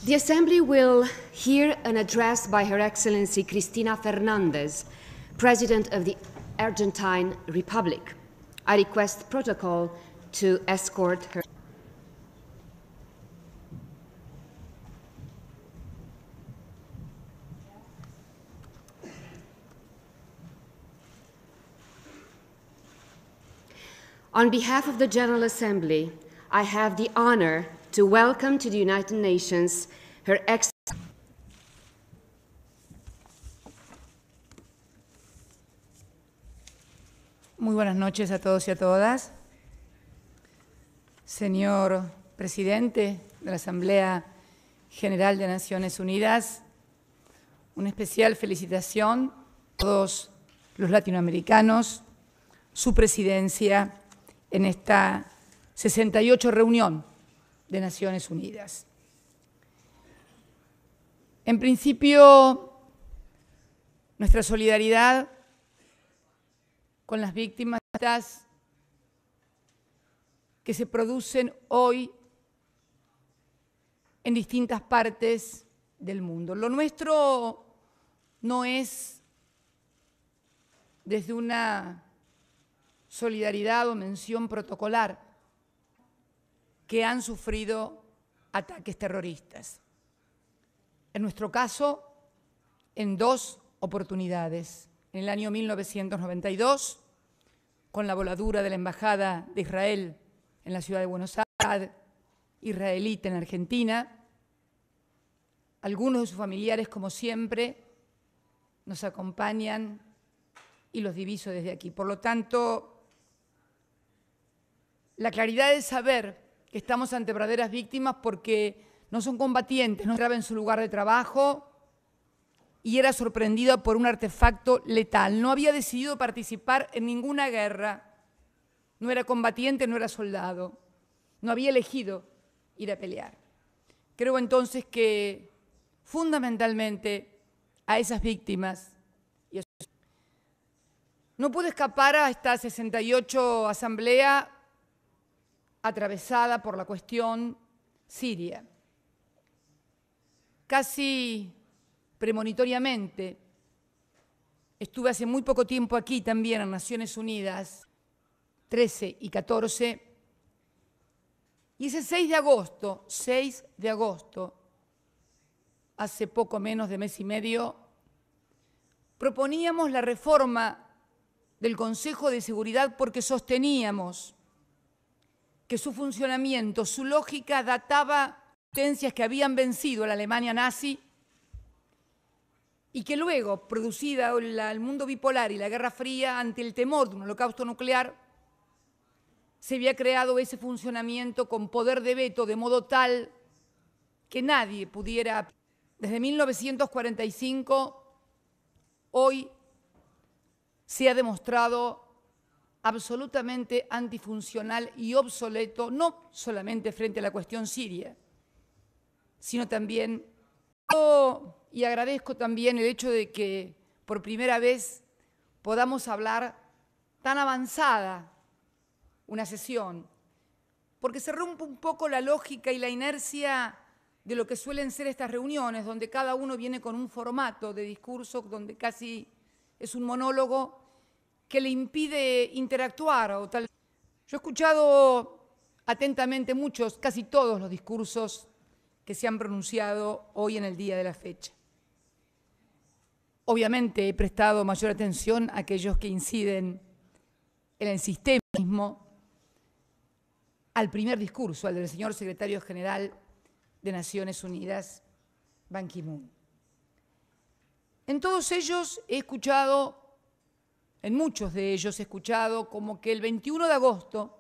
The Assembly will hear an address by Her Excellency Cristina Fernández, President of the Argentine Republic. I request protocol to escort her. On behalf of the General Assembly, I have the honor to welcome to the United Nations Her Excellency. Muy buenas noches a todos y a todas. Señor Presidente de la Asamblea General de Naciones Unidas, una especial felicitación a todos los latinoamericanos, su presidencia en esta 68 reunión de Naciones Unidas. En principio, nuestra solidaridad con las víctimas que se producen hoy en distintas partes del mundo. Lo nuestro no es desde una solidaridad o mención protocolar que han sufrido ataques terroristas. En nuestro caso, en dos oportunidades. En el año 1992, con la voladura de la Embajada de Israel en la ciudad de Buenos Aires, israelita en Argentina. Algunos de sus familiares, como siempre, nos acompañan y los diviso desde aquí. Por lo tanto, la claridad de saber que estamos ante verdaderas víctimas porque no son combatientes, no entraba en su lugar de trabajo y era sorprendida por un artefacto letal. No había decidido participar en ninguna guerra, no era combatiente, no era soldado, no había elegido ir a pelear. Creo entonces que fundamentalmente a esas víctimas no pude escapar a esta 68 asamblea atravesada por la cuestión siria. Casi premonitoriamente, estuve hace muy poco tiempo aquí también en Naciones Unidas, 13 y 14, y ese 6 de agosto, hace poco menos de mes y medio, proponíamos la reforma del Consejo de Seguridad porque sosteníamos que su funcionamiento, su lógica databa de potencias que habían vencido a la Alemania nazi y que luego, producida el mundo bipolar y la Guerra Fría ante el temor de un holocausto nuclear, se había creado ese funcionamiento con poder de veto de modo tal que nadie pudiera. Desde 1945, hoy se ha demostrado absolutamente antifuncional y obsoleto, no solamente frente a la cuestión siria, sino también, y agradezco también el hecho de que por primera vez podamos hablar tan avanzada una sesión, porque se rompe un poco la lógica y la inercia de lo que suelen ser estas reuniones, donde cada uno viene con un formato de discurso, donde casi es un monólogo que le impide interactuar. Yo he escuchado atentamente muchos, casi todos los discursos que se han pronunciado hoy en el día de la fecha. Obviamente he prestado mayor atención a aquellos que inciden en el sistema mismo, al primer discurso, al del señor Secretario General de Naciones Unidas, Ban Ki-moon. En todos ellos he escuchado, en muchos de ellos he escuchado como que el 21 de agosto,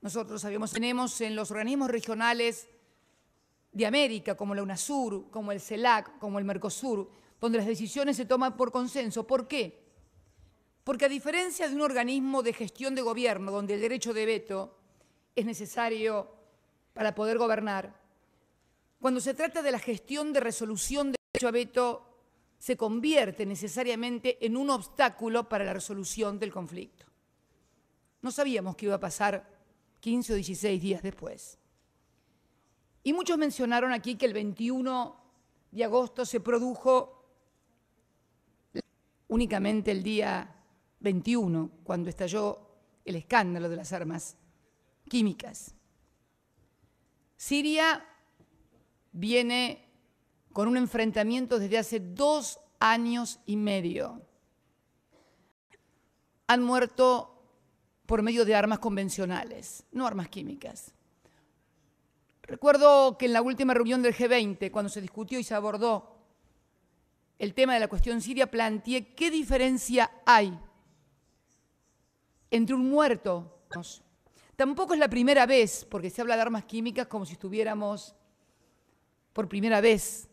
nosotros tenemos en los organismos regionales de América, como la UNASUR, como el CELAC, como el Mercosur, donde las decisiones se toman por consenso. ¿Por qué? Porque a diferencia de un organismo de gestión de gobierno, donde el derecho de veto es necesario para poder gobernar, cuando se trata de la gestión de resolución del derecho a veto, se convierte necesariamente en un obstáculo para la resolución del conflicto. No sabíamos qué iba a pasar 15 o 16 días después. Y muchos mencionaron aquí que el 21 de agosto se produjo únicamente el día 21, cuando estalló el escándalo de las armas químicas. Siria viene con un enfrentamiento desde hace 2 años y medio. Han muerto por medio de armas convencionales, no armas químicas. Recuerdo que en la última reunión del G20, cuando se discutió y se abordó el tema de la cuestión siria, planteé qué diferencia hay entre un muerto. Tampoco es la primera vez, porque se habla de armas químicas como si estuviéramos por primera vez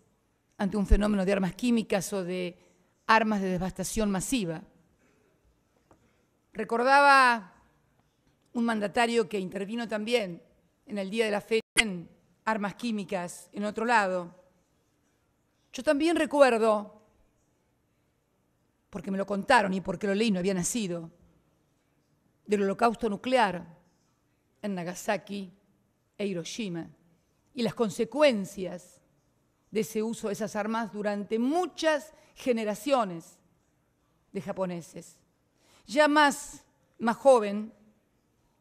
ante un fenómeno de armas químicas o de armas de devastación masiva. Recordaba un mandatario que intervino también en el día de la fecha en armas químicas en otro lado. Yo también recuerdo, porque me lo contaron y porque lo leí, no había nacido, del holocausto nuclear en Nagasaki e Hiroshima y las consecuencias de ese uso de esas armas durante muchas generaciones de japoneses. Ya más joven,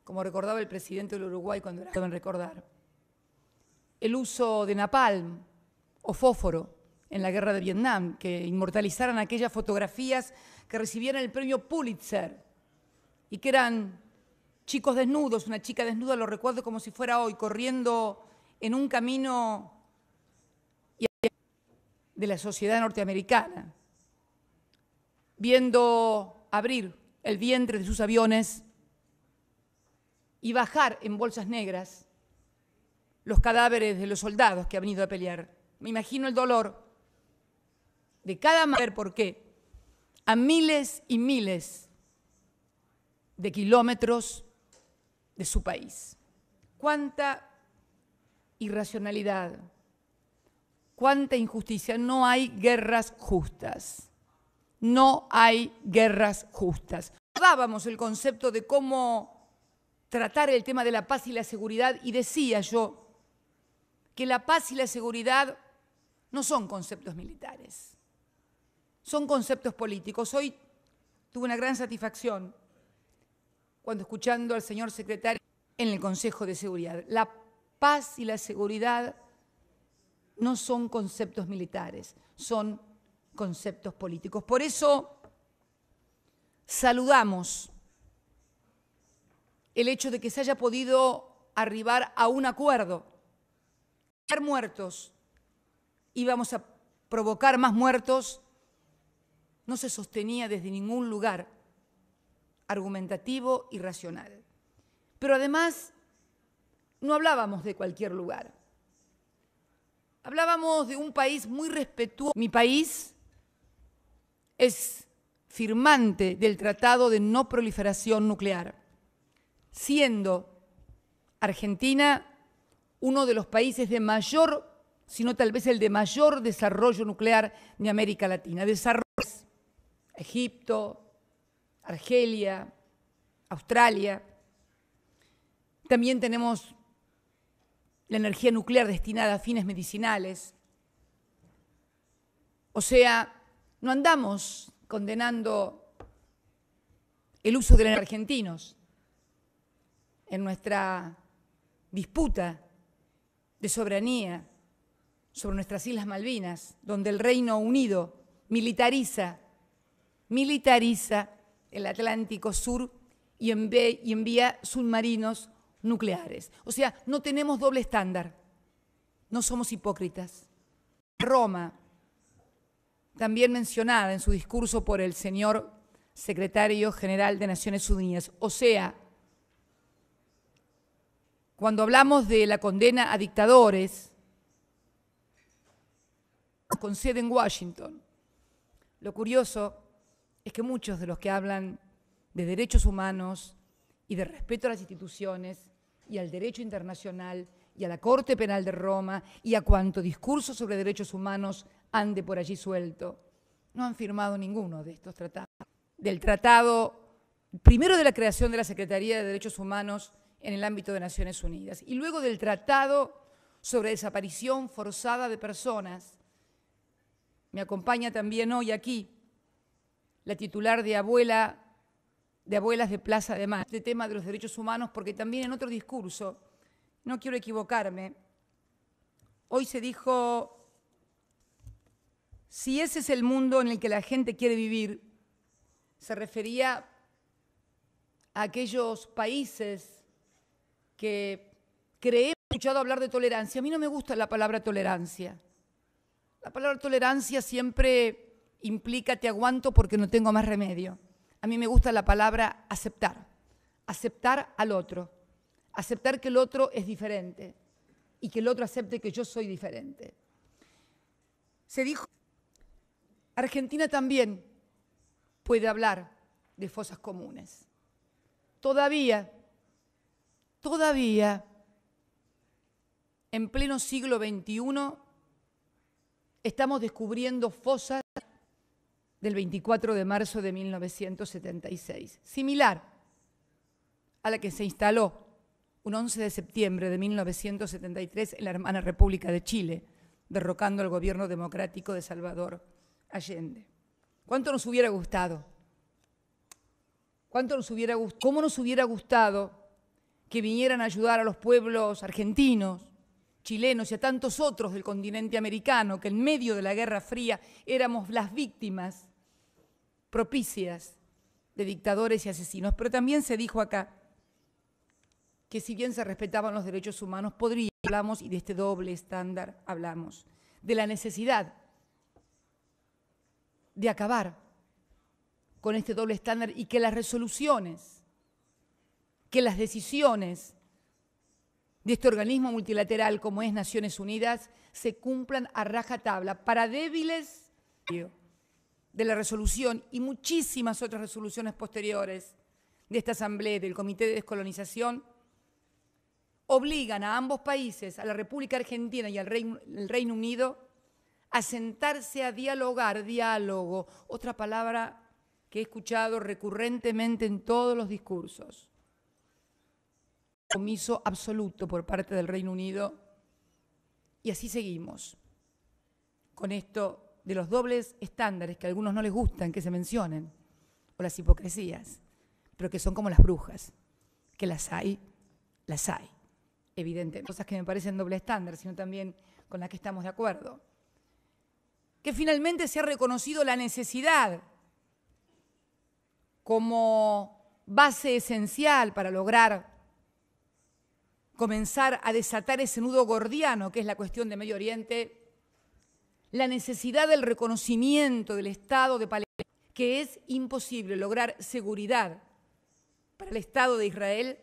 como recordaba el presidente del Uruguay cuando era joven recordar, el uso de napalm o fósforo en la guerra de Vietnam, que inmortalizaran aquellas fotografías que recibieran el premio Pulitzer y que eran chicos desnudos, una chica desnuda, lo recuerdo como si fuera hoy, corriendo en un camino de la sociedad norteamericana, viendo abrir el vientre de sus aviones y bajar en bolsas negras los cadáveres de los soldados que han venido a pelear. Me imagino el dolor de cada madre, porque a miles y miles de kilómetros de su país. Cuánta irracionalidad, cuánta injusticia. No hay guerras justas. No hay guerras justas. Hablábamos el concepto de cómo tratar el tema de la paz y la seguridad y decía yo que la paz y la seguridad no son conceptos militares, son conceptos políticos. Hoy tuve una gran satisfacción cuando escuchando al señor secretario en el Consejo de Seguridad. La paz y la seguridad no son conceptos militares, son conceptos políticos. Por eso saludamos el hecho de que se haya podido arribar a un acuerdo. Muertos íbamos a provocar más muertos no se sostenía desde ningún lugar argumentativo y racional. Pero además no hablábamos de cualquier lugar. Hablábamos de un país muy respetuoso. Mi país es firmante del Tratado de No Proliferación Nuclear, siendo Argentina uno de los países de mayor, sino tal vez el de mayor desarrollo nuclear de América Latina. Desarrollos: Egipto, Argelia, Australia. También tenemos la energía nuclear destinada a fines medicinales. O sea, no andamos condenando el uso de los argentinos en nuestra disputa de soberanía sobre nuestras Islas Malvinas, donde el Reino Unido militariza el Atlántico Sur y envía submarinos nucleares. O sea, no tenemos doble estándar, no somos hipócritas. Roma, también mencionada en su discurso por el señor secretario general de Naciones Unidas. O sea, cuando hablamos de la condena a dictadores, con sede en Washington, lo curioso es que muchos de los que hablan de derechos humanos y de respeto a las instituciones y al derecho internacional y a la Corte Penal de Roma y a cuanto discurso sobre derechos humanos ande por allí suelto, no han firmado ninguno de estos tratados. Del tratado, primero de la creación de la Secretaría de Derechos Humanos en el ámbito de Naciones Unidas y luego del tratado sobre desaparición forzada de personas. Me acompaña también hoy aquí la titular de Abuelas de Plaza de Mayo, este tema de los derechos humanos, porque también en otro discurso, no quiero equivocarme, hoy se dijo, si ese es el mundo en el que la gente quiere vivir, se refería a aquellos países que he escuchado hablar de tolerancia. A mí no me gusta la palabra tolerancia. La palabra tolerancia siempre implica te aguanto porque no tengo más remedio. A mí me gusta la palabra aceptar. Aceptar al otro. Aceptar que el otro es diferente y que el otro acepte que yo soy diferente. Se dijo, Argentina también puede hablar de fosas comunes. Todavía, en pleno siglo XXI, estamos descubriendo fosas del 24 de marzo de 1976, similar a la que se instaló un 11 de septiembre de 1973 en la hermana República de Chile, derrocando al gobierno democrático de Salvador Allende. ¿Cuánto nos hubiera gustado? ¿Cómo nos hubiera gustado que vinieran a ayudar a los pueblos argentinos, chilenos y a tantos otros del continente americano, que en medio de la Guerra Fría éramos las víctimas propicias de dictadores y asesinos? Pero también se dijo acá que si bien se respetaban los derechos humanos, hablamos, y de este doble estándar hablamos, de la necesidad de acabar con este doble estándar y que las resoluciones, que las decisiones de este organismo multilateral como es Naciones Unidas se cumplan a rajatabla para débiles de la resolución y muchísimas otras resoluciones posteriores de esta Asamblea y del Comité de Descolonización obligan a ambos países, a la República Argentina y al Reino Unido, a sentarse a dialogar, diálogo, otra palabra que he escuchado recurrentemente en todos los discursos. Compromiso absoluto por parte del Reino Unido, y así seguimos con esto de los dobles estándares que a algunos no les gustan que se mencionen, o las hipocresías, pero que son como las brujas, que las hay, evidentemente. Cosas que me parecen doble estándar, sino también con las que estamos de acuerdo. Que finalmente se ha reconocido la necesidad como base esencial para lograr comenzar a desatar ese nudo gordiano que es la cuestión de Medio Oriente, la necesidad del reconocimiento del Estado de Palestina, que es imposible lograr seguridad para el Estado de Israel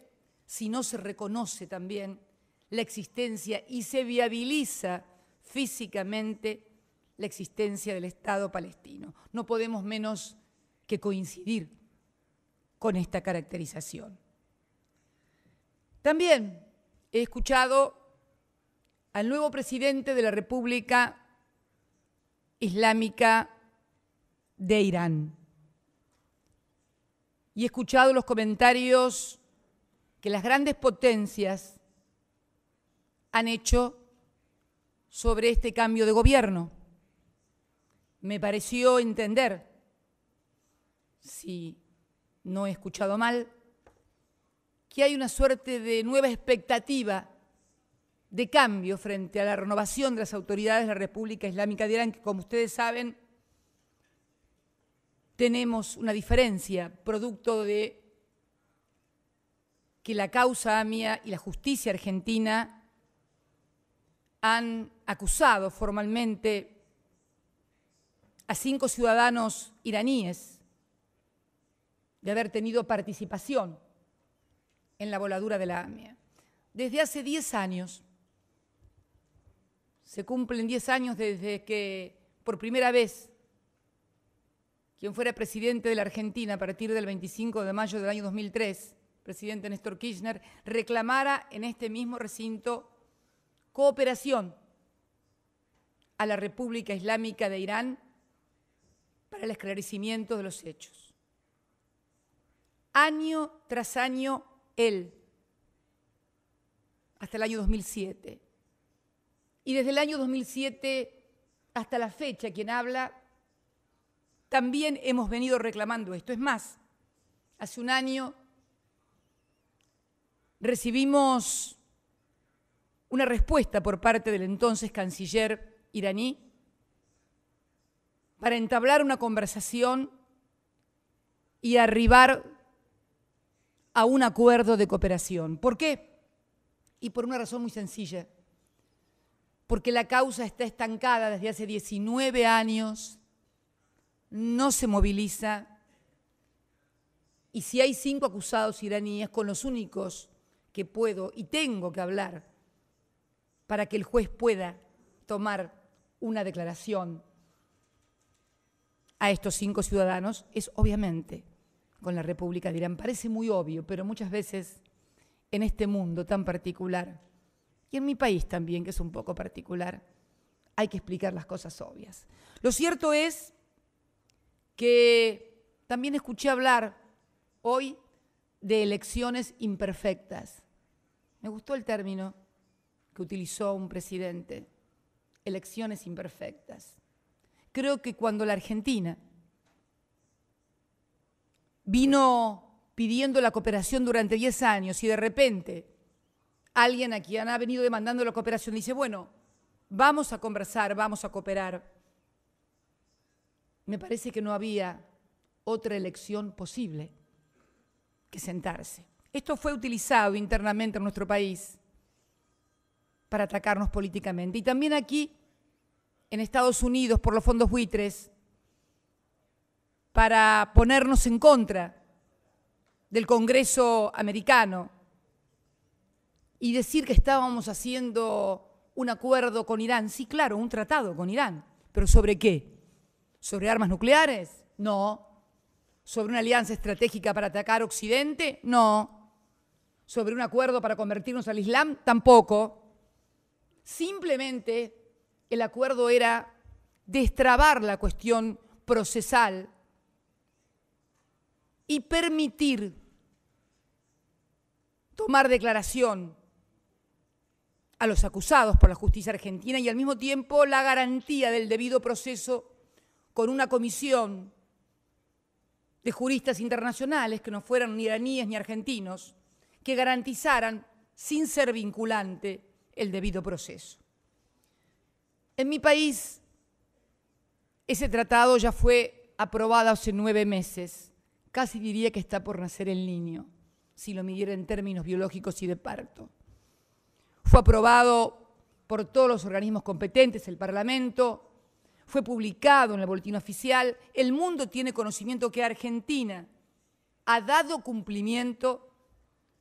si no se reconoce también la existencia y se viabiliza físicamente la existencia del Estado palestino. No podemos menos que coincidir con esta caracterización. También he escuchado al nuevo presidente de la República Islámica de Irán y he escuchado los comentarios que las grandes potencias han hecho sobre este cambio de gobierno. Me pareció entender, si no he escuchado mal, que hay una suerte de nueva expectativa de cambio frente a la renovación de las autoridades de la República Islámica de Irán, que como ustedes saben, tenemos una diferencia producto de que la causa AMIA y la justicia argentina han acusado formalmente a 5 ciudadanos iraníes de haber tenido participación en la voladura de la AMIA. Desde hace 10 años, se cumplen 10 años desde que por primera vez quien fuera presidente de la Argentina a partir del 25 de mayo del año 2003, presidente Néstor Kirchner, reclamara en este mismo recinto cooperación a la República Islámica de Irán para el esclarecimiento de los hechos. Año tras año, él, hasta el año 2007, Y desde el año 2007 hasta la fecha, quien habla, también hemos venido reclamando esto. Es más, hace un año recibimos una respuesta por parte del entonces canciller iraní para entablar una conversación y arribar a un acuerdo de cooperación. ¿Por qué? Y por una razón muy sencilla. Porque la causa está estancada desde hace 19 años, no se moviliza, y si hay 5 acusados iraníes, con los únicos que puedo y tengo que hablar para que el juez pueda tomar una declaración a estos 5 ciudadanos, es obviamente con la República de Irán. Parece muy obvio, pero muchas veces en este mundo tan particular, y en mi país también, que es un poco particular, hay que explicar las cosas obvias. Lo cierto es que también escuché hablar hoy de elecciones imperfectas. Me gustó el término que utilizó un presidente, elecciones imperfectas. Creo que cuando la Argentina vino pidiendo la cooperación durante 10 años y de repente alguien a quien ha venido demandando la cooperación dice, bueno, vamos a conversar, vamos a cooperar, me parece que no había otra elección posible que sentarse. Esto fue utilizado internamente en nuestro país para atacarnos políticamente. Y también aquí, en Estados Unidos, por los fondos buitres, para ponernos en contra del Congreso americano y decir que estábamos haciendo un acuerdo con Irán. Sí, claro, un tratado con Irán. ¿Pero sobre qué? ¿Sobre armas nucleares? No. ¿Sobre una alianza estratégica para atacar Occidente? No. ¿Sobre un acuerdo para convertirnos al Islam? Tampoco. Simplemente el acuerdo era destrabar la cuestión procesal y permitir tomar declaración a los acusados por la justicia argentina y al mismo tiempo la garantía del debido proceso con una comisión de juristas internacionales que no fueran ni iraníes ni argentinos, que garantizaran, sin ser vinculante, el debido proceso. En mi país, ese tratado ya fue aprobado hace 9 meses. Casi diría que está por nacer el niño, si lo midiera en términos biológicos y de parto. Fue aprobado por todos los organismos competentes, el Parlamento, fue publicado en el Boletín Oficial. El mundo tiene conocimiento que Argentina ha dado cumplimiento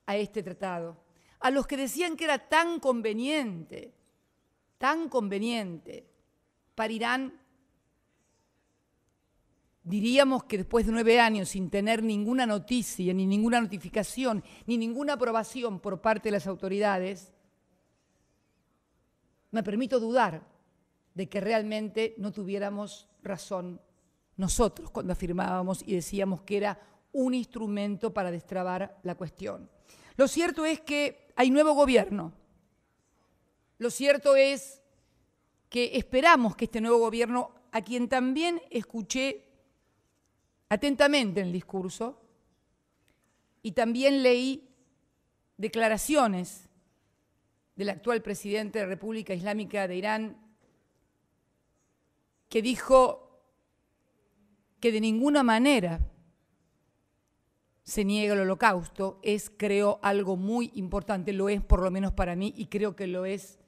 a este tratado. A los que decían que era tan conveniente para Irán, diríamos que después de 9 años sin tener ninguna noticia, ni ninguna notificación, ni ninguna aprobación por parte de las autoridades, me permito dudar de que realmente no tuviéramos razón nosotros cuando afirmábamos y decíamos que era un instrumento para destrabar la cuestión. Lo cierto es que hay nuevo gobierno. Lo cierto es que esperamos que este nuevo gobierno, a quien también escuché atentamente en el discurso y también leí declaraciones del actual presidente de la República Islámica de Irán, que dijo que de ninguna manera se niega el holocausto, creo, algo muy importante, lo es por lo menos para mí y creo que lo es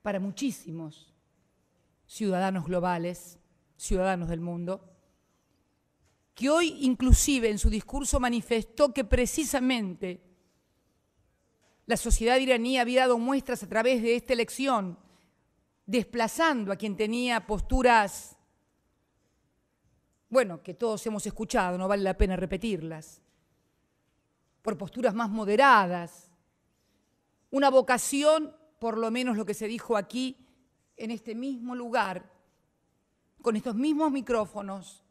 para muchísimos ciudadanos globales, ciudadanos del mundo, que hoy inclusive en su discurso manifestó que precisamente la sociedad iraní había dado muestras a través de esta elección, desplazando a quien tenía posturas, bueno, que todos hemos escuchado, no vale la pena repetirlas, por posturas más moderadas, una vocación, por lo menos lo que se dijo aquí, en este mismo lugar, con estos mismos micrófonos,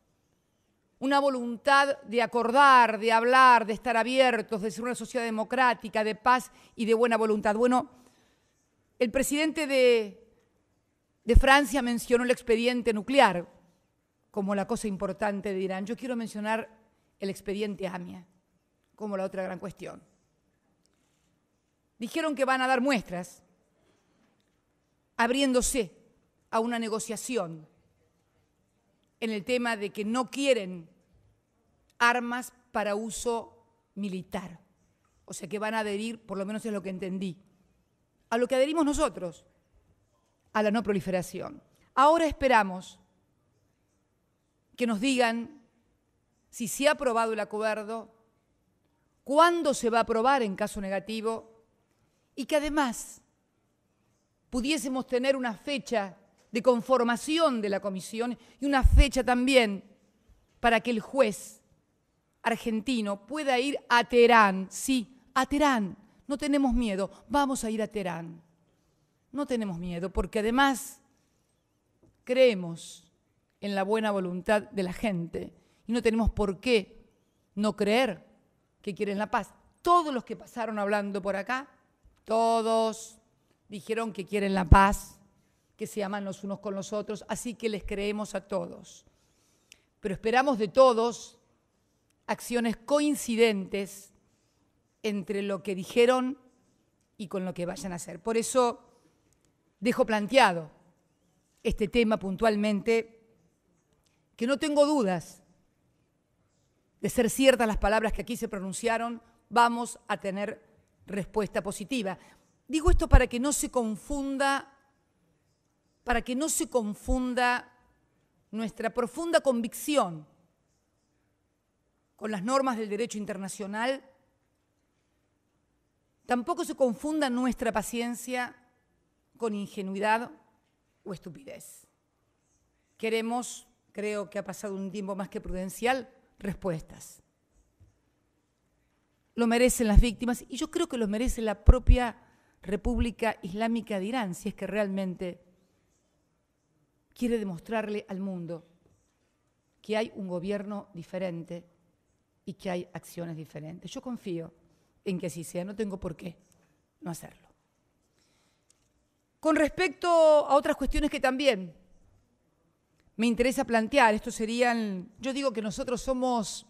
una voluntad de acordar, de hablar, de estar abiertos, de ser una sociedad democrática, de paz y de buena voluntad. Bueno, El presidente de Francia mencionó el expediente nuclear como la cosa importante de Irán. Yo quiero mencionar el expediente AMIA como la otra gran cuestión. Dijeron que van a dar muestras, abriéndose a una negociación en el tema de que no quieren armas para uso militar. O sea que van a adherir, por lo menos es lo que entendí, a lo que adherimos nosotros, a la no proliferación. Ahora esperamos que nos digan si se ha aprobado el acuerdo, cuándo se va a aprobar en caso negativo y que además pudiésemos tener una fecha de conformación de la comisión y una fecha también para que el juez argentino pueda ir a Teherán. Sí, a Teherán. No tenemos miedo, vamos a ir a Teherán. No tenemos miedo porque además creemos en la buena voluntad de la gente y no tenemos por qué no creer que quieren la paz. Todos los que pasaron hablando por acá, todos dijeron que quieren la paz, que se aman los unos con los otros, así que les creemos a todos. Pero esperamos de todos acciones coincidentes entre lo que dijeron y con lo que vayan a hacer. Por eso dejo planteado este tema puntualmente, que no tengo dudas de ser ciertas las palabras que aquí se pronunciaron, vamos a tener respuesta positiva. Digo esto para que no se confunda, nuestra profunda convicción con las normas del derecho internacional, tampoco se confunda nuestra paciencia con ingenuidad o estupidez. Queremos, creo que ha pasado un tiempo más que prudencial, respuestas. Lo merecen las víctimas y yo creo que lo merece la propia República Islámica de Irán, si es que realmente quiere demostrarle al mundo que hay un gobierno diferente y que hay acciones diferentes. Yo confío en que así sea, no tengo por qué no hacerlo. Con respecto a otras cuestiones que también me interesa plantear, estos serían, yo digo que nosotros somos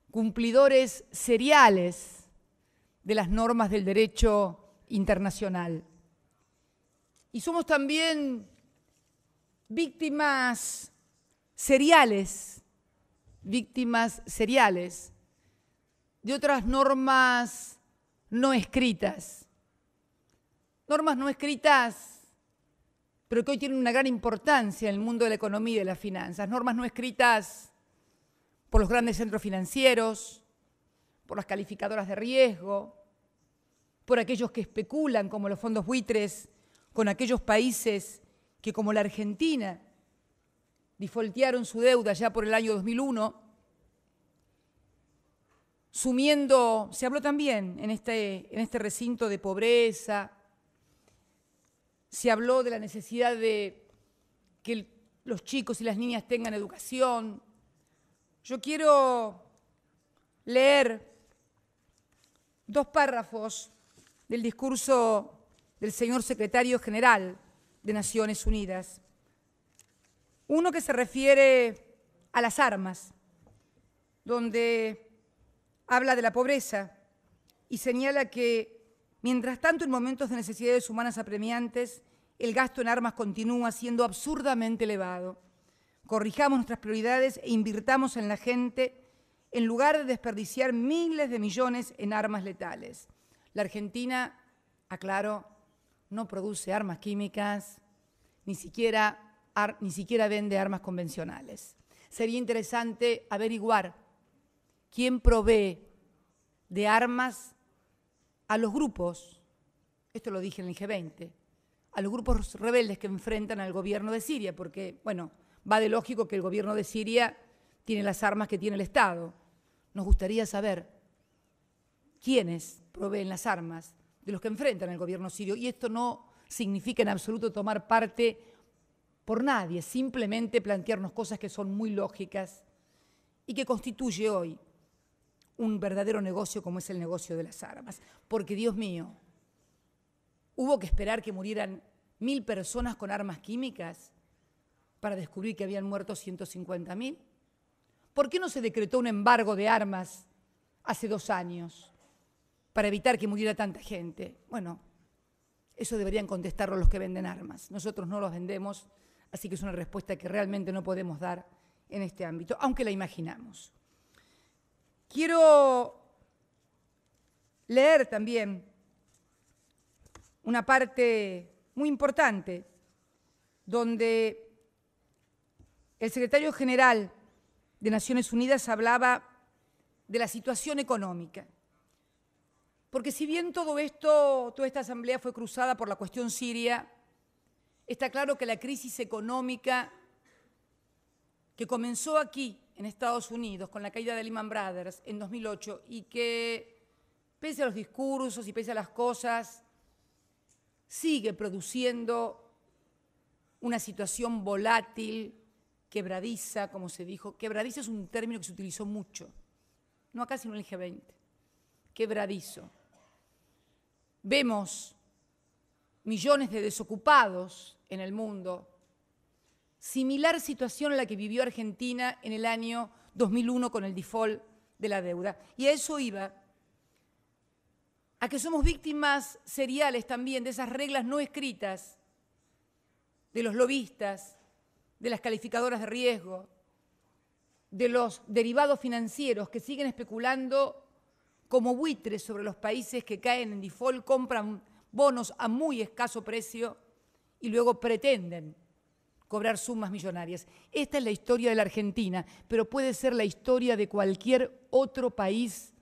cumplidores seriales de las normas del derecho internacional. Y somos también víctimas seriales de otras normas no escritas. Normas no escritas, pero que hoy tienen una gran importancia en el mundo de la economía y de las finanzas. Normas no escritas por los grandes centros financieros, por las calificadoras de riesgo, por aquellos que especulan, como los fondos buitres, con aquellos países que, como la Argentina, defaultearon su deuda ya por el año 2001, sumiendo, se habló también en este recinto de pobreza, se habló de la necesidad de que los chicos y las niñas tengan educación. Yo quiero leer 2 párrafos del discurso del señor secretario general de Naciones Unidas. Uno que se refiere a las armas, donde habla de la pobreza y señala que, mientras tanto, en momentos de necesidades humanas apremiantes, el gasto en armas continúa siendo absurdamente elevado. Corrijamos nuestras prioridades e invirtamos en la gente en lugar de desperdiciar miles de millones en armas letales. La Argentina, aclaro, no produce armas químicas, ni siquiera vende armas convencionales. Sería interesante averiguar quién provee de armas a los grupos, esto lo dije en el G20, a los grupos rebeldes que enfrentan al gobierno de Siria, porque, bueno, va de lógico que el gobierno de Siria tiene las armas que tiene el Estado. Nos gustaría saber quiénes proveen las armas de los que enfrentan al gobierno sirio. Y esto no significa en absoluto tomar parte por nadie, simplemente plantearnos cosas que son muy lógicas y que constituye hoy un verdadero negocio como es el negocio de las armas. Porque, Dios mío, hubo que esperar que murieran 1000 personas con armas químicas para descubrir que habían muerto 150.000? ¿Por qué no se decretó un embargo de armas hace 2 años para evitar que muriera tanta gente? Bueno, eso deberían contestarlo los que venden armas. Nosotros no los vendemos, así que es una respuesta que realmente no podemos dar en este ámbito, aunque la imaginamos. Quiero leer también una parte muy importante donde el secretario general de Naciones Unidas hablaba de la situación económica. Porque si bien toda esta asamblea fue cruzada por la cuestión siria, está claro que la crisis económica que comenzó aquí en Estados Unidos con la caída de Lehman Brothers en 2008 y que, pese a los discursos y pese a las cosas, sigue produciendo una situación volátil, quebradiza, como se dijo. Quebradiza es un término que se utilizó mucho, no acá sino en el G20, quebradizo. Vemos millones de desocupados en el mundo, similar situación a la que vivió Argentina en el año 2001 con el default de la deuda. Y a eso iba, a que somos víctimas seriales también de esas reglas no escritas, de los lobistas, de las calificadoras de riesgo, de los derivados financieros que siguen especulando como buitres sobre los países que caen en default, compran bonos a muy escaso precio y luego pretenden cobrar sumas millonarias. Esta es la historia de la Argentina, pero puede ser la historia de cualquier otro país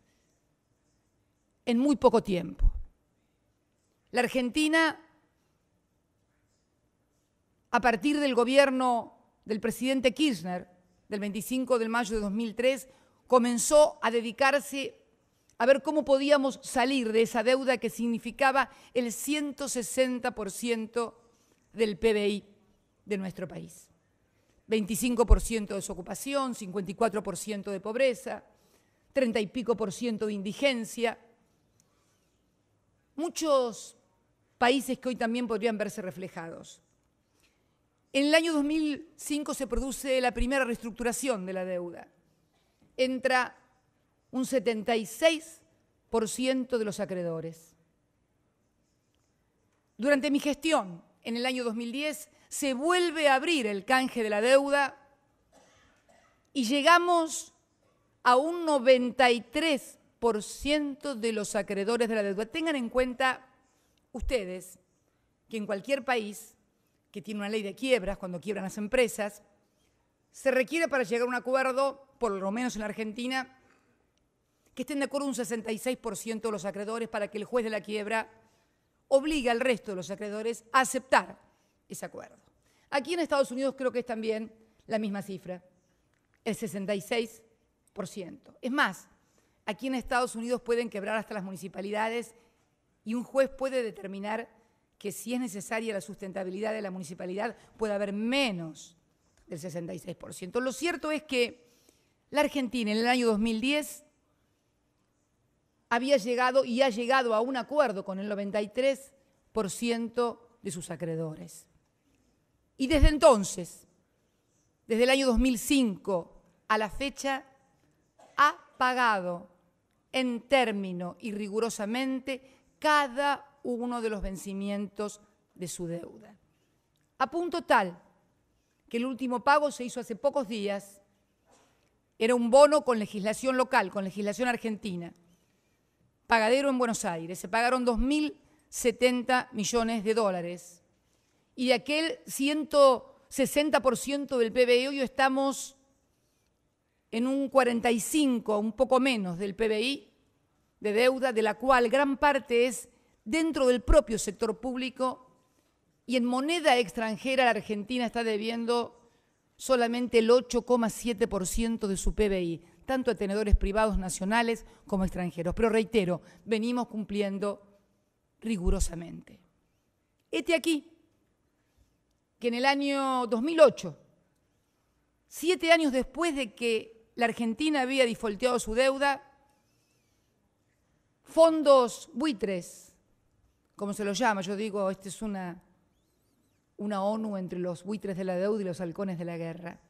en muy poco tiempo. La Argentina, a partir del gobierno del presidente Kirchner, del 25 de mayo de 2003, comenzó a dedicarse a ver cómo podíamos salir de esa deuda que significaba el 160% del PBI de nuestro país. 25% de desocupación, 54% de pobreza, 30 y pico % de indigencia. Muchos países que hoy también podrían verse reflejados. En el año 2005 se produce la primera reestructuración de la deuda. Entra un 76% de los acreedores. Durante mi gestión, en el año 2010, se vuelve a abrir el canje de la deuda y llegamos a un 93% de los acreedores de la deuda. Tengan en cuenta ustedes que en cualquier país que tiene una ley de quiebras, cuando quiebran las empresas, se requiere para llegar a un acuerdo, por lo menos en la Argentina, que estén de acuerdo un 66% de los acreedores para que el juez de la quiebra obligue al resto de los acreedores a aceptar ese acuerdo. Aquí en Estados Unidos creo que es también la misma cifra, el 66%. Es más, aquí en Estados Unidos pueden quebrar hasta las municipalidades y un juez puede determinar que si es necesaria la sustentabilidad de la municipalidad puede haber menos del 66%. Lo cierto es que la Argentina en el año 2010 había llegado y ha llegado a un acuerdo con el 93% de sus acreedores. Y desde entonces, desde el año 2005 a la fecha, ha pagado en término y rigurosamente cada uno de los vencimientos de su deuda. A punto tal que el último pago se hizo hace pocos días, era un bono con legislación local, con legislación argentina, pagadero en Buenos Aires, se pagaron 2.070 millones de dólares y de aquel 160% del PBI hoy estamos en un 45, un poco menos del PBI de deuda, de la cual gran parte es dentro del propio sector público y en moneda extranjera la Argentina está debiendo solamente el 8,7% de su PBI, tanto a tenedores privados nacionales como extranjeros. Pero reitero, venimos cumpliendo rigurosamente. Este aquí, que en el año 2008, 7 años después de que la Argentina había defaulteado su deuda, fondos buitres como se lo llama, yo digo, esta es una ONU entre los buitres de la deuda y los halcones de la guerra.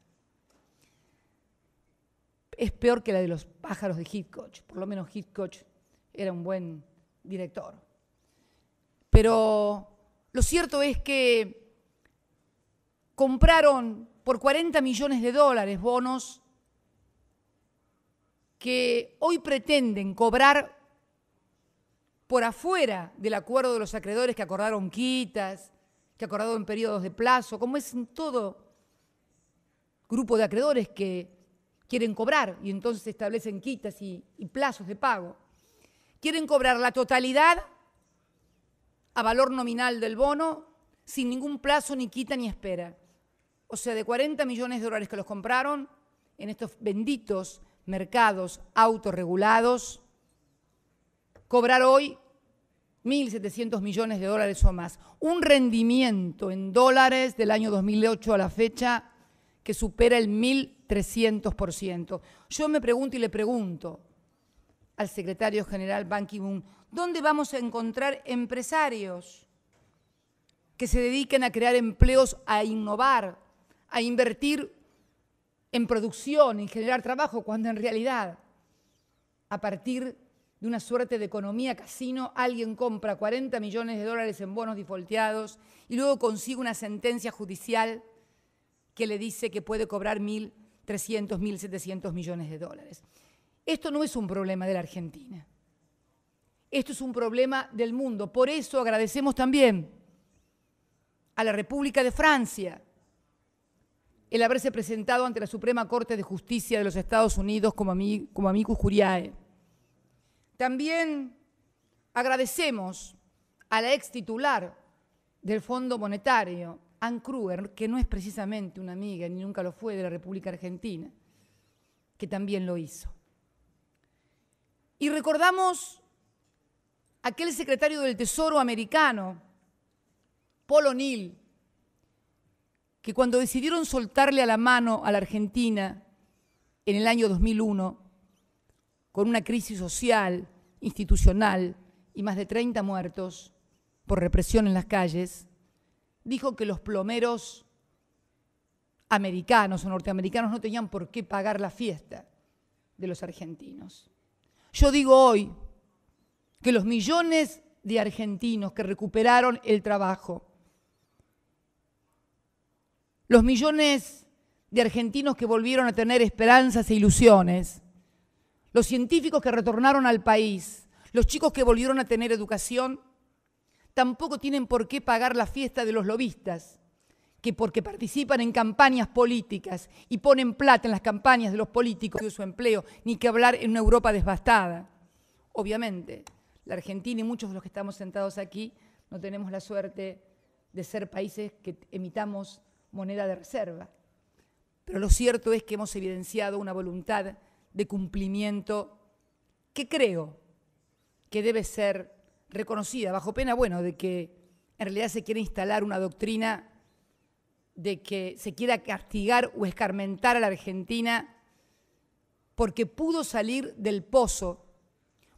Es peor que la de los pájaros de Hitchcock, por lo menos Hitchcock era un buen director. Pero lo cierto es que compraron por 40 millones de dólares bonos que hoy pretenden cobrar por afuera del acuerdo de los acreedores que acordaron quitas, que acordaron periodos de plazo, como es en todo grupo de acreedores que quieren cobrar y entonces se establecen quitas y plazos de pago. Quieren cobrar la totalidad a valor nominal del bono sin ningún plazo, ni quita, ni espera. O sea, de 40 millones de dólares que los compraron en estos benditos mercados autorregulados, cobrar hoy 1.700 millones de dólares o más. Un rendimiento en dólares del año 2008 a la fecha que supera el 1.300%. Yo me pregunto y le pregunto al secretario general Ban Ki-moon, ¿dónde vamos a encontrar empresarios que se dediquen a crear empleos, a innovar, a invertir en producción, en generar trabajo, cuando en realidad, a partir de una suerte de economía casino, alguien compra 40 millones de dólares en bonos defaulteados y luego consigue una sentencia judicial que le dice que puede cobrar 1.300, 1.700 millones de dólares? Esto no es un problema de la Argentina. Esto es un problema del mundo. Por eso agradecemos también a la República de Francia el haberse presentado ante la Suprema Corte de Justicia de los Estados Unidos como amicus curiae. También agradecemos a la ex titular del Fondo Monetario, Anne Kruger, que no es precisamente una amiga, ni nunca lo fue, de la República Argentina, que también lo hizo. Y recordamos a aquel secretario del Tesoro americano, Paul O'Neill, que cuando decidieron soltarle a la mano a la Argentina en el año 2001, con una crisis social, institucional y más de 30 muertos por represión en las calles, dijo que los plomeros americanos o norteamericanos no tenían por qué pagar la fiesta de los argentinos. Yo digo hoy que los millones de argentinos que recuperaron el trabajo, los millones de argentinos que volvieron a tener esperanzas e ilusiones, los científicos que retornaron al país, los chicos que volvieron a tener educación, tampoco tienen por qué pagar la fiesta de los lobistas, que porque participan en campañas políticas y ponen plata en las campañas de los políticos de su empleo, ni que hablar en una Europa devastada. Obviamente, la Argentina y muchos de los que estamos sentados aquí no tenemos la suerte de ser países que emitamos moneda de reserva. Pero lo cierto es que hemos evidenciado una voluntad de cumplimiento que creo que debe ser reconocida, bajo pena, de que en realidad se quiere instalar una doctrina de que se quiera castigar o escarmentar a la Argentina porque pudo salir del pozo,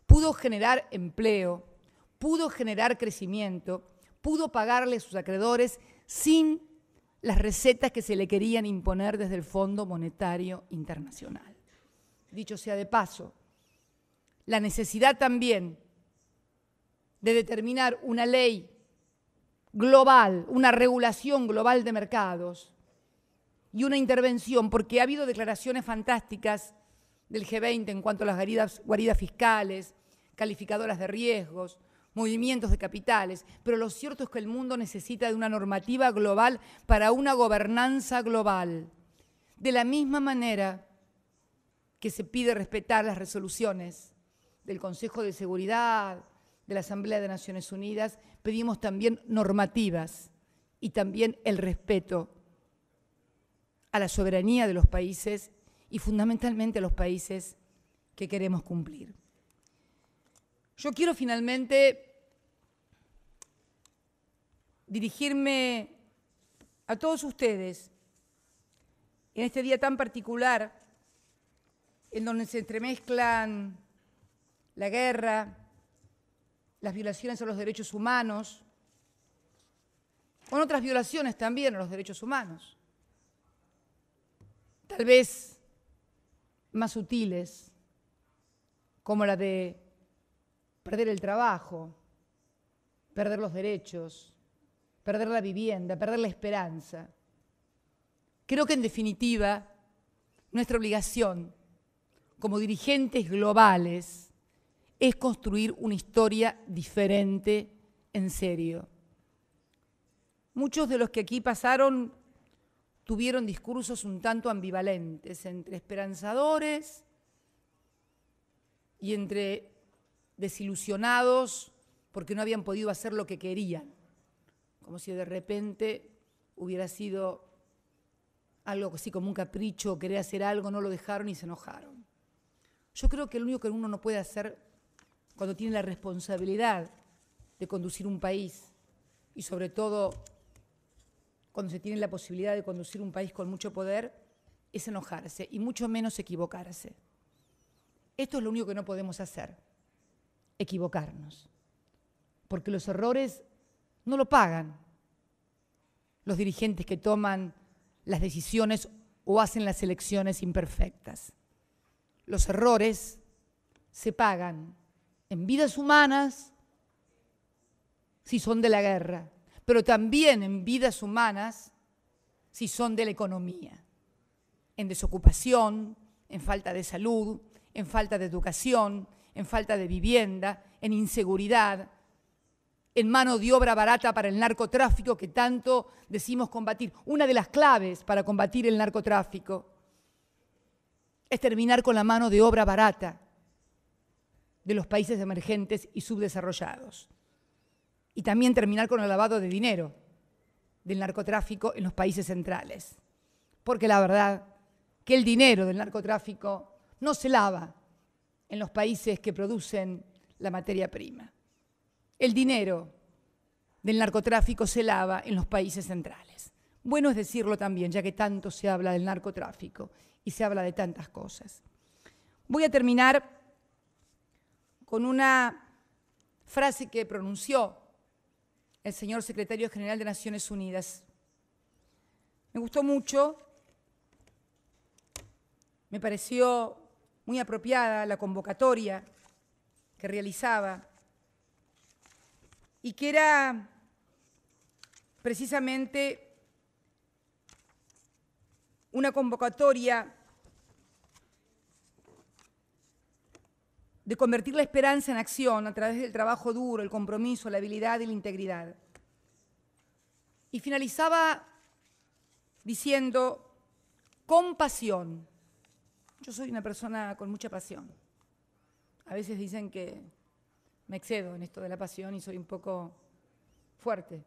pudo generar empleo, pudo generar crecimiento, pudo pagarle a sus acreedores sin las recetas que se le querían imponer desde el Fondo Monetario Internacional. Dicho sea de paso, la necesidad también de determinar una ley global, una regulación global de mercados y una intervención, porque ha habido declaraciones fantásticas del G20 en cuanto a las guaridas fiscales, calificadoras de riesgos, movimientos de capitales, pero lo cierto es que el mundo necesita de una normativa global para una gobernanza global. De la misma manera que se pide respetar las resoluciones del Consejo de Seguridad, de la Asamblea de Naciones Unidas, pedimos también normativas y también el respeto a la soberanía de los países y fundamentalmente a los países que queremos cumplir. Yo quiero finalmente dirigirme a todos ustedes en este día tan particular en donde se entremezclan la guerra, las violaciones a los derechos humanos, con otras violaciones también a los derechos humanos, tal vez más sutiles, como la de perder el trabajo, perder los derechos, perder la vivienda, perder la esperanza. Creo que en definitiva, nuestra obligación como dirigentes globales es construir una historia diferente en serio. Muchos de los que aquí pasaron tuvieron discursos un tanto ambivalentes, entre esperanzadores y entre desilusionados porque no habían podido hacer lo que querían, como si de repente hubiera sido algo así como un capricho, querer hacer algo, no lo dejaron y se enojaron. Yo creo que lo único que uno no puede hacer cuando tiene la responsabilidad de conducir un país y sobre todo cuando se tiene la posibilidad de conducir un país con mucho poder, es enojarse y mucho menos equivocarse. Esto es lo único que no podemos hacer, equivocarnos, porque los errores no lo pagan los dirigentes que toman las decisiones o hacen las elecciones imperfectas. Los errores se pagan en vidas humanas si son de la guerra, pero también en vidas humanas si son de la economía, en desocupación, en falta de salud, en falta de educación, en falta de vivienda, en inseguridad, en mano de obra barata para el narcotráfico que tanto decimos combatir. Una de las claves para combatir el narcotráfico es terminar con la mano de obra barata de los países emergentes y subdesarrollados. Y también terminar con el lavado de dinero del narcotráfico en los países centrales. Porque la verdad que el dinero del narcotráfico no se lava en los países que producen la materia prima. El dinero del narcotráfico se lava en los países centrales. Bueno es decirlo también, ya que tanto se habla del narcotráfico y se habla de tantas cosas. Voy a terminar con una frase que pronunció el señor secretario general de Naciones Unidas. Me gustó mucho, me pareció muy apropiada la convocatoria que realizaba y que era precisamente una convocatoria de convertir la esperanza en acción a través del trabajo duro, el compromiso, la habilidad y la integridad. Y finalizaba diciendo, con pasión. Yo soy una persona con mucha pasión. A veces dicen que me excedo en esto de la pasión y soy un poco fuerte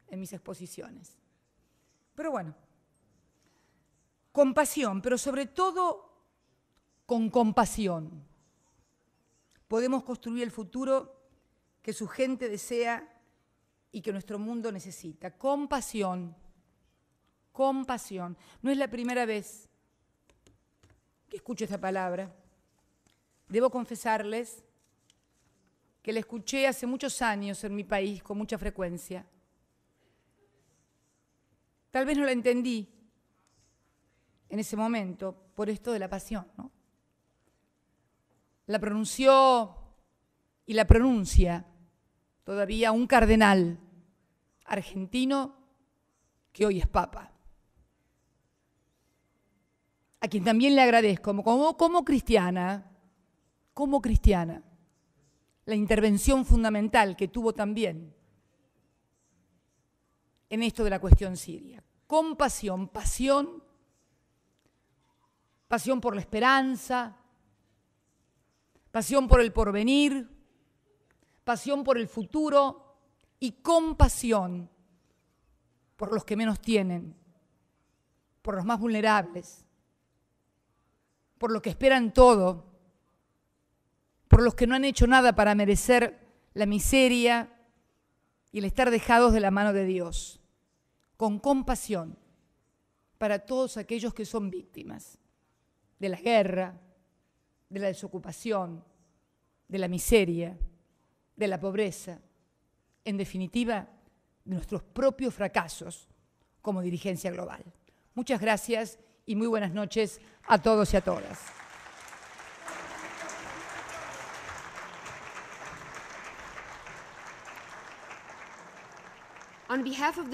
en mis exposiciones. Pero bueno, con pasión, pero sobre todo con compasión, podemos construir el futuro que su gente desea y que nuestro mundo necesita. Compasión, compasión. No es la primera vez que escucho esta palabra. Debo confesarles que la escuché hace muchos años en mi país con mucha frecuencia. Tal vez no la entendí en ese momento por esto de la pasión, ¿no? La pronunció y la pronuncia todavía un cardenal argentino que hoy es papa, a quien también le agradezco como cristiana, la intervención fundamental que tuvo también en esto de la cuestión siria. Compasión, pasión por la esperanza, pasión por el porvenir, pasión por el futuro y compasión por los que menos tienen, por los más vulnerables, por los que esperan todo, por los que no han hecho nada para merecer la miseria y el estar dejados de la mano de Dios, con compasión para todos aquellos que son víctimas de la guerra, de la desocupación, de la miseria, de la pobreza, en definitiva, de nuestros propios fracasos como dirigencia global. Muchas gracias y muy buenas noches a todos y a todas. On behalf of the